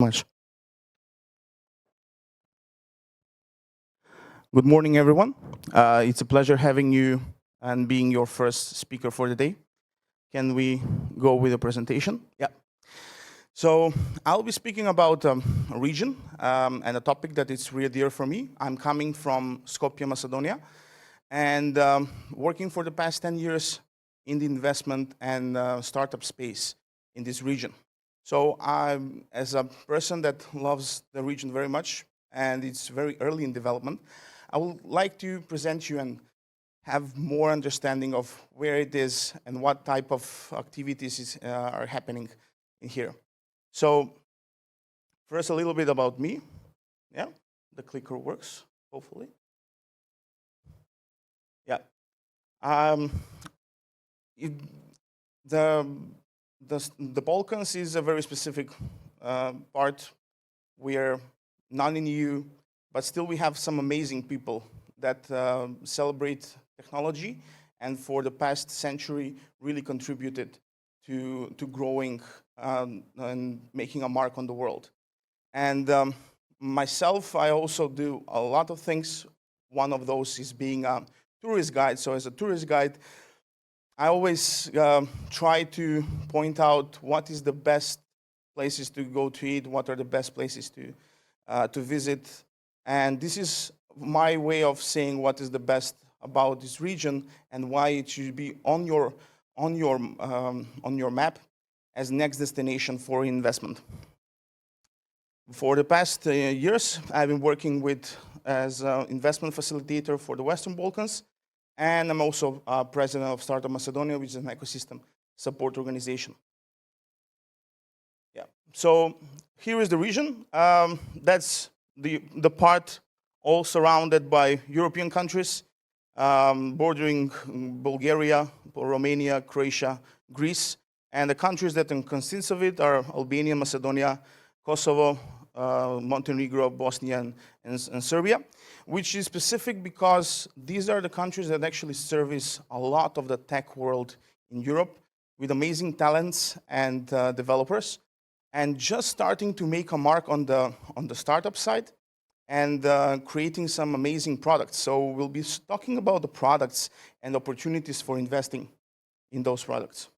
Much. Good morning, everyone. It's a pleasure having you and being your first speaker for the day. Can we go with the presentation? Yeah. So I'll be speaking about a region and a topic that is really dear for me. I'm coming from Skopje, Macedonia, and working for the past 10 years in the investment and startup space in this region. So I'm, as a person that loves the region very much, and it's very early in development, I would like to present you and have more understanding of where it is and what type of activities are happening in here. So first, a little bit about me. Yeah, the clicker works, hopefully. Yeah. Um, it, the, the Balkans is a very specific part. We are not in EU, but still we have some amazing people that celebrate technology and for the past century really contributed to growing and making a mark on the world. And myself, I also do a lot of things. One of those is being a tourist guide. So as a tourist guide, I always try to point out what is the best places to go to eat, what are the best places to visit. And this is my way of saying what is the best about this region and why it should be on your map as next destination for investment. For the past years, I've been working with as an investment facilitator for the Western Balkans, and I'm also president of Startup Macedonia, which is an ecosystem support organization. Yeah. So here is the region. That's the part all surrounded by European countries, bordering Bulgaria, Romania, Croatia, Greece, and the countries that consist of it are Albania, Macedonia, Kosovo, Montenegro, Bosnia, and Serbia, which is specific because these are the countries that actually service a lot of the tech world in Europe with amazing talents and developers, and just starting to make a mark on the startup side and creating some amazing products. So we'll be talking about the products and opportunities for investing in those products.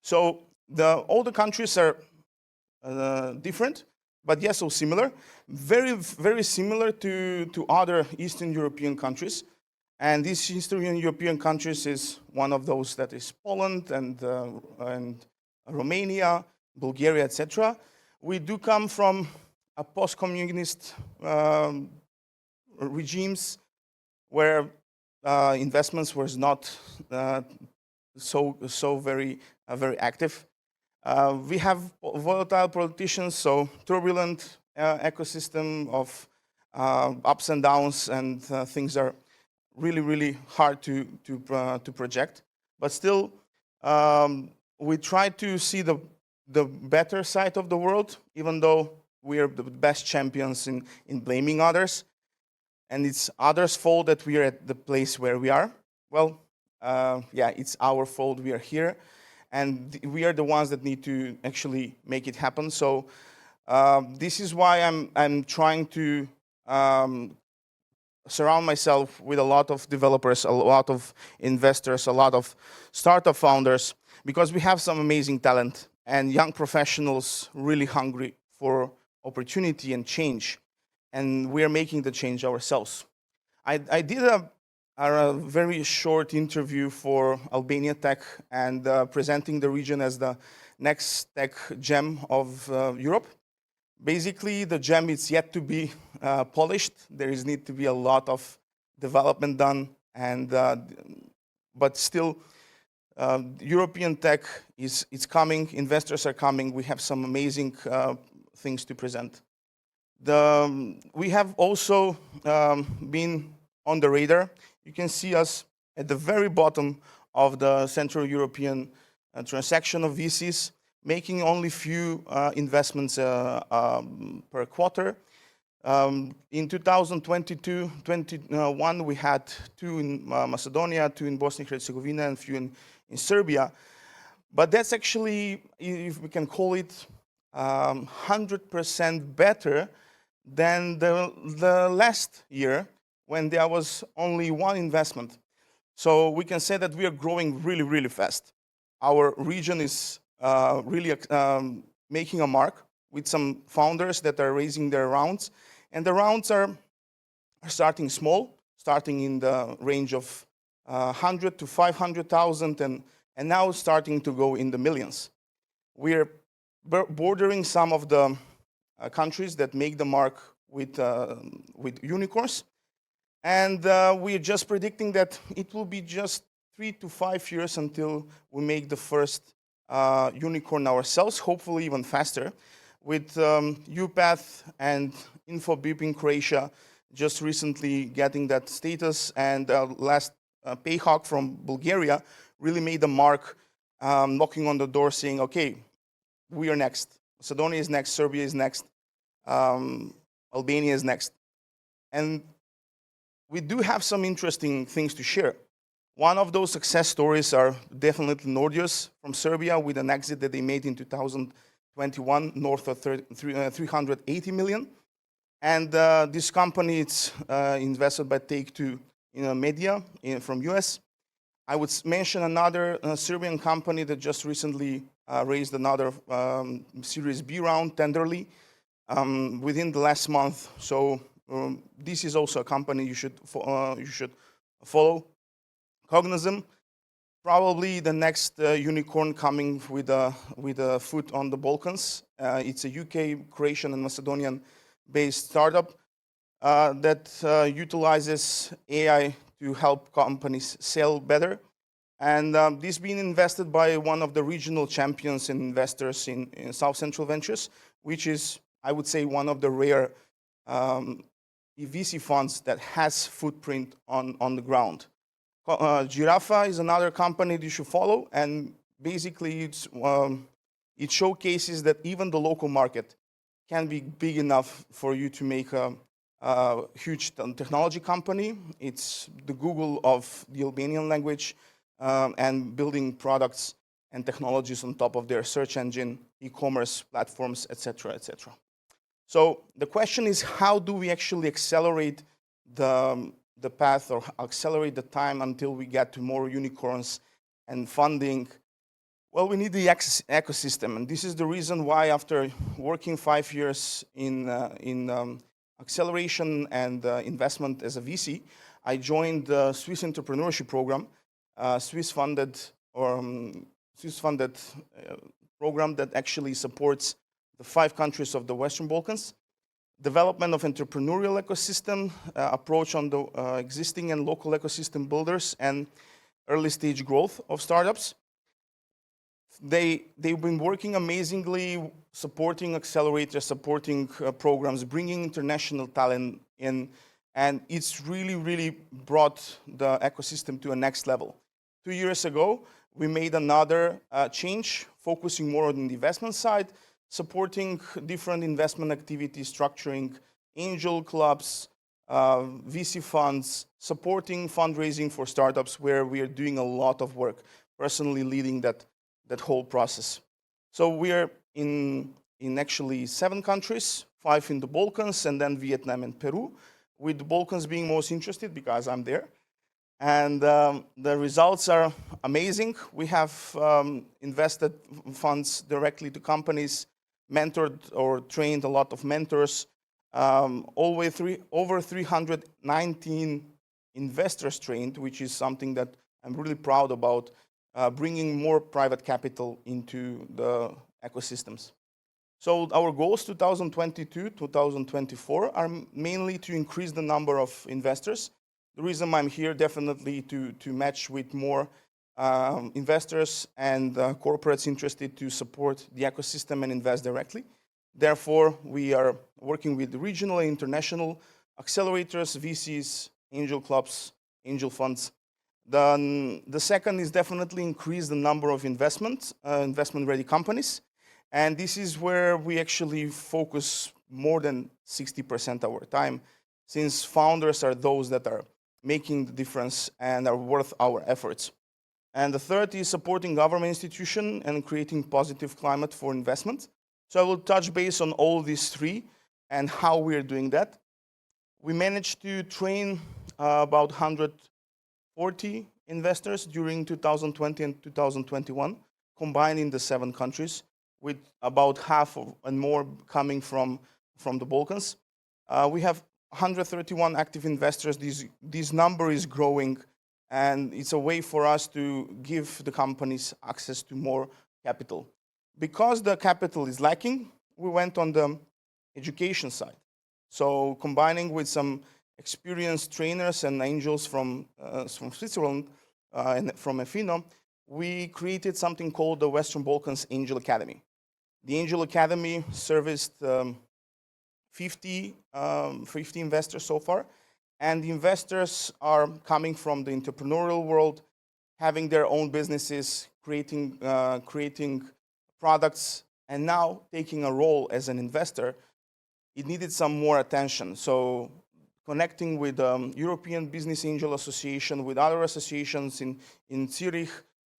So all the countries are different, but yes, so similar. Very, very similar to other Eastern European countries. And these Eastern European countries is one of those that is Poland and Romania, Bulgaria, etc. We do come from a post-communist regimes where investments was not so very active. We have volatile politicians, so turbulent ecosystem of ups and downs, and things are really hard to project. But still, we try to see the better side of the world, even though we are the best champions in blaming others, and it's others' fault that we are at the place where we are. Well, yeah, it's our fault we are here, and we are the ones that need to actually make it happen. So this is why I'm trying to surround myself with a lot of developers, a lot of investors, a lot of startup founders, because we have some amazing talent and young professionals really hungry for opportunity and change, and we are making the change ourselves. I did a very short interview for Albania Tech and presenting the region as the next tech gem of Europe. Basically, the gem is yet to be polished. There is need to be a lot of development done, and but still, European tech is coming. Investors are coming. We have some amazing things to present. We have also been on the radar. You can see us at the very bottom of the Central European transaction of VCs, making only few investments per quarter. In 2022-21, we had two in Macedonia, two in Bosnia and Herzegovina, and few in Serbia. But that's actually, if we can call it, 100% better than the last year when there was only one investment. So we can say that we are growing really, really fast. Our region is really making a mark with some founders that are raising their rounds. And the rounds are starting small, starting in the range of 100 to 500,000, and now starting to go in the millions. We're bordering some of the countries that make the mark with unicorns. And we're just predicting that it will be just 3 to 5 years until we make the first unicorn ourselves, hopefully even faster, with UPath and InfoBip in Croatia just recently getting that status, and last Payhawk from Bulgaria really made a mark, knocking on the door saying, okay, we are next. Macedonia is next, Serbia is next, Albania is next. And we do have some interesting things to share. One of those success stories are definitely Nordius from Serbia with an exit that they made in 2021, north of 380 million. And this company, it's invested by Take-Two Media from US. I would mention another Serbian company that just recently raised another Series B round, Tenderly, within the last month. So this is also a company you should follow. Cognizant, probably the next unicorn coming with a foot on the Balkans. It's a UK, Croatian, and Macedonian-based startup that utilizes AI to help companies sell better. And this being invested by one of the regional champions and investors in South Central Ventures, which is, I would say, one of the rare VC funds that has footprint on the ground. Giraffa is another company that you should follow, and basically it showcases that even the local market can be big enough for you to make a huge technology company. It's the Google of the Albanian language, and building products and technologies on top of their search engine, e-commerce platforms, etc., etc. So the question is, how do we actually accelerate the path or accelerate the time until we get to more unicorns and funding? Well, we need the ecosystem, and this is the reason why, after working 5 years in acceleration and investment as a VC, I joined the Swiss Entrepreneurship Program, Swiss-funded program that actually supports the 5 countries of the Western Balkans. Development of entrepreneurial ecosystem, approach on the existing and local ecosystem builders, and early stage growth of startups. They've been working amazingly, supporting accelerators, supporting programs, bringing international talent in, and it's really, really brought the ecosystem to a next level. 2 years ago, we made another change, focusing more on the investment side, supporting different investment activities, structuring angel clubs, VC funds, supporting fundraising for startups, where we are doing a lot of work, personally leading that whole process. So we are in actually 7 countries, 5 in the Balkans, and then Vietnam and Peru, with the Balkans being most interested because I'm there. And the results are amazing. We have invested funds directly to companies, mentored or trained a lot of mentors, over 319 investors trained, which is something that I'm really proud about, bringing more private capital into the ecosystems. So our goals 2022, 2024 are mainly to increase the number of investors. The reason I'm here, definitely to match with more investors and corporates interested to support the ecosystem and invest directly. Therefore, we are working with regional and international accelerators, VCs, angel clubs, angel funds. The second is definitely increase the number of investment-ready companies. And this is where we actually focus more than 60% of our time, since founders are those that are making the difference and are worth our efforts. And the third is supporting government institutions and creating positive climate for investment. So I will touch base on all these three and how we are doing that. We managed to train about 140 investors during 2020 and 2021, combined in the 7 countries, with about half and more coming from the Balkans. We have 131 active investors. This number is growing, and it's a way for us to give the companies access to more capital. Because the capital is lacking, we went on the education side. So combining with some experienced trainers and angels from Switzerland and from EFINO, we created something called the Western Balkans Angel Academy. The Angel Academy serviced 50 investors so far, and the investors are coming from the entrepreneurial world, having their own businesses, creating products, and now taking a role as an investor. It needed some more attention. So connecting with European Business Angel Association, with other associations in Zurich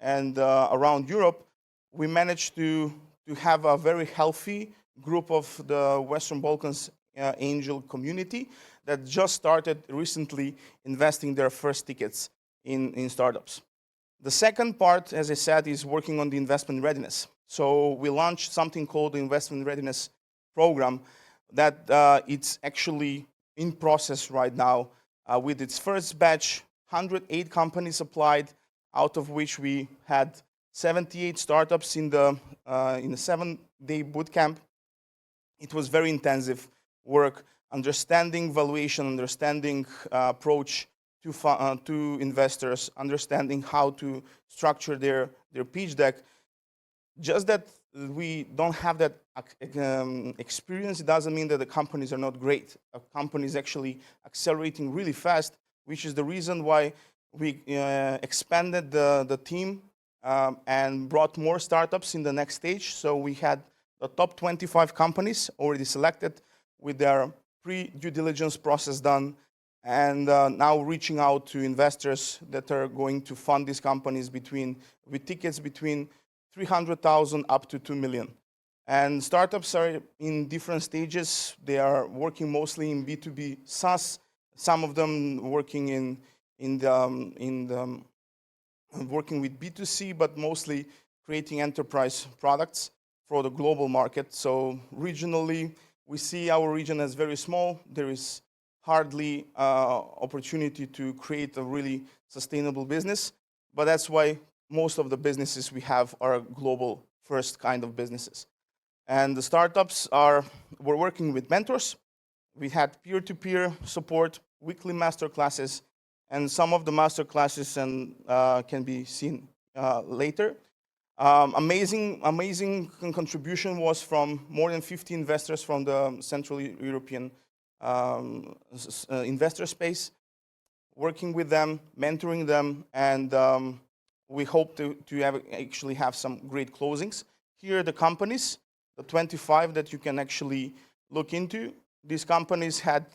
and around Europe, we managed to have a very healthy group of the Western Balkans angel community that just started recently investing their first tickets in startups. The second part, as I said, is working on the investment readiness. So we launched something called the Investment Readiness Program that it's actually in process right now with its first batch. 108 companies applied, out of which we had 78 startups in the 7-day boot camp. It was very intensive work, understanding valuation, understanding approach to investors, understanding how to structure their pitch deck. Just that we don't have that experience, it doesn't mean that the companies are not great. A company is actually accelerating really fast, which is the reason why we expanded the team and brought more startups in the next stage. So we had the top 25 companies already selected with their pre-due diligence process done, and now reaching out to investors that are going to fund these companies with tickets between 300,000 up to 2 million. And startups are in different stages. They are working mostly in B2B SaaS. Some of them working working with B2C, but mostly creating enterprise products for the global market. So regionally, we see our region as very small. There is hardly opportunity to create a really sustainable business, but that's why most of the businesses we have are global first kind of businesses. And the startups we're working with mentors. We had peer-to-peer support, weekly master classes, and some of the master classes can be seen later. Amazing contribution was from more than 50 investors from the Central European investor space, working with them, mentoring them, and we hope to actually have some great closings. Here are the companies, the 25 that you can actually look into. These companies had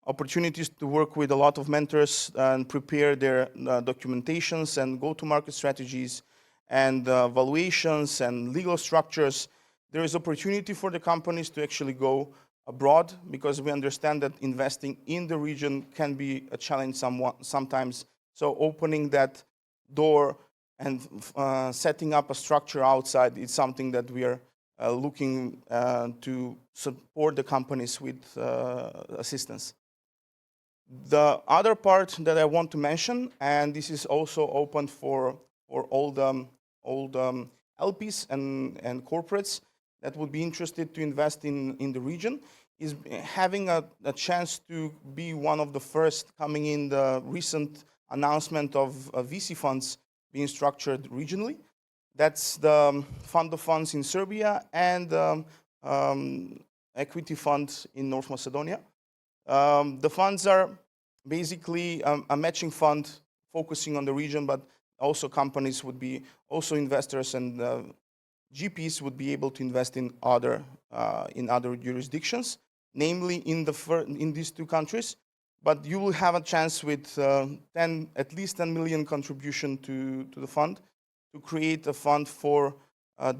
opportunities to work with a lot of mentors and prepare their documentations and go-to-market strategies and valuations and legal structures. There is opportunity for the companies to actually go abroad, because we understand that investing in the region can be a challenge sometimes. So opening that door and setting up a structure outside is something that we are looking to support the companies with assistance. The other part that I want to mention, and this is also open for all the LPs and corporates that would be interested to invest in the region, is having a chance to be one of the first coming in the recent announcement of VC funds being structured regionally. That's the fund of funds in Serbia and equity fund in North Macedonia. The funds are basically a matching fund focusing on the region, but also companies would be also investors, and GPs would be able to invest in other jurisdictions, namely in these 2 countries. but you will have a chance with at least 10 million contribution to the fund to create a fund for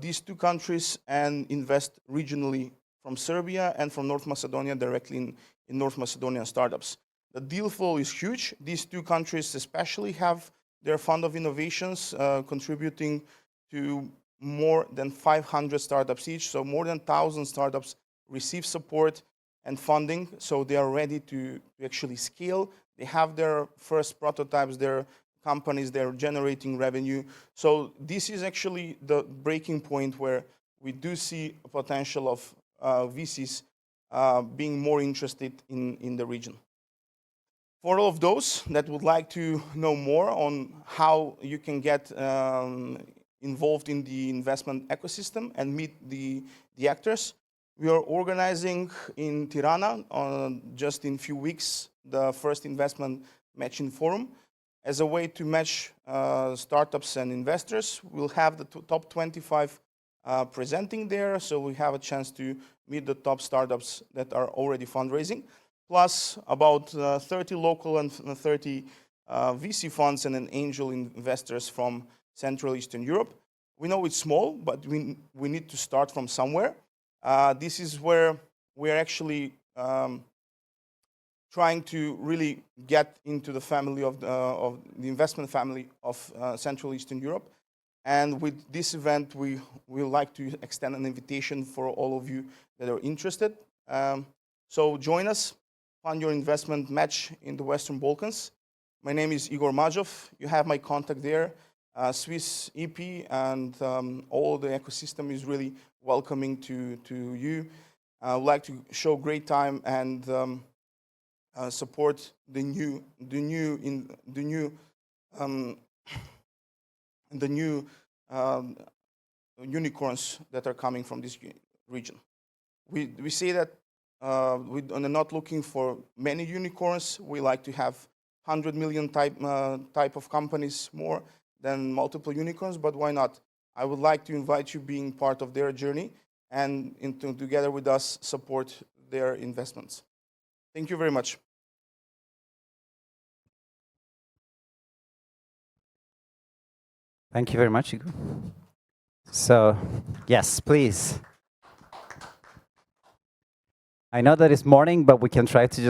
these two countries and invest regionally from Serbia and from North Macedonia directly in North Macedonian startups. The deal flow is huge. These two countries especially have their fund of innovations contributing to more than 500 startups each. So more than 1,000 startups receive support and funding. So they are ready to actually scale. They have their first prototypes, their companies, they're generating revenue. So this is actually the breaking point where we do see a potential of VCs being more interested in the region. For all of those that would like to know more on how you can get involved in the investment ecosystem and meet the actors, we are organizing in Tirana just in a few weeks the first investment matching forum. As a way to match startups and investors, we'll have the top 25 presenting there, so we have a chance to meet the top startups that are already fundraising, plus about 30 local and 30 VC funds and angel investors from Central Eastern Europe. We know it's small, but we need to start from somewhere. This is where we're actually trying to really get into the family of the investment family of Central Eastern Europe. And with this event, we would like to extend an invitation for all of you that are interested. So join us, fund your investment match in the Western Balkans. My name is Igor Majov. You have my contact there. Swiss EP and all the ecosystem is really welcoming to you. I would like to show great time and support the new unicorns that are coming from this region. We say that we are not looking for many unicorns. We like to have 100 million type of companies more than multiple unicorns, but why not? I would like to invite you being part of their journey and together with us support their investments. Thank you very much. Thank you very much, Igor. So, yes, please. I know that it's morning, but we can try to just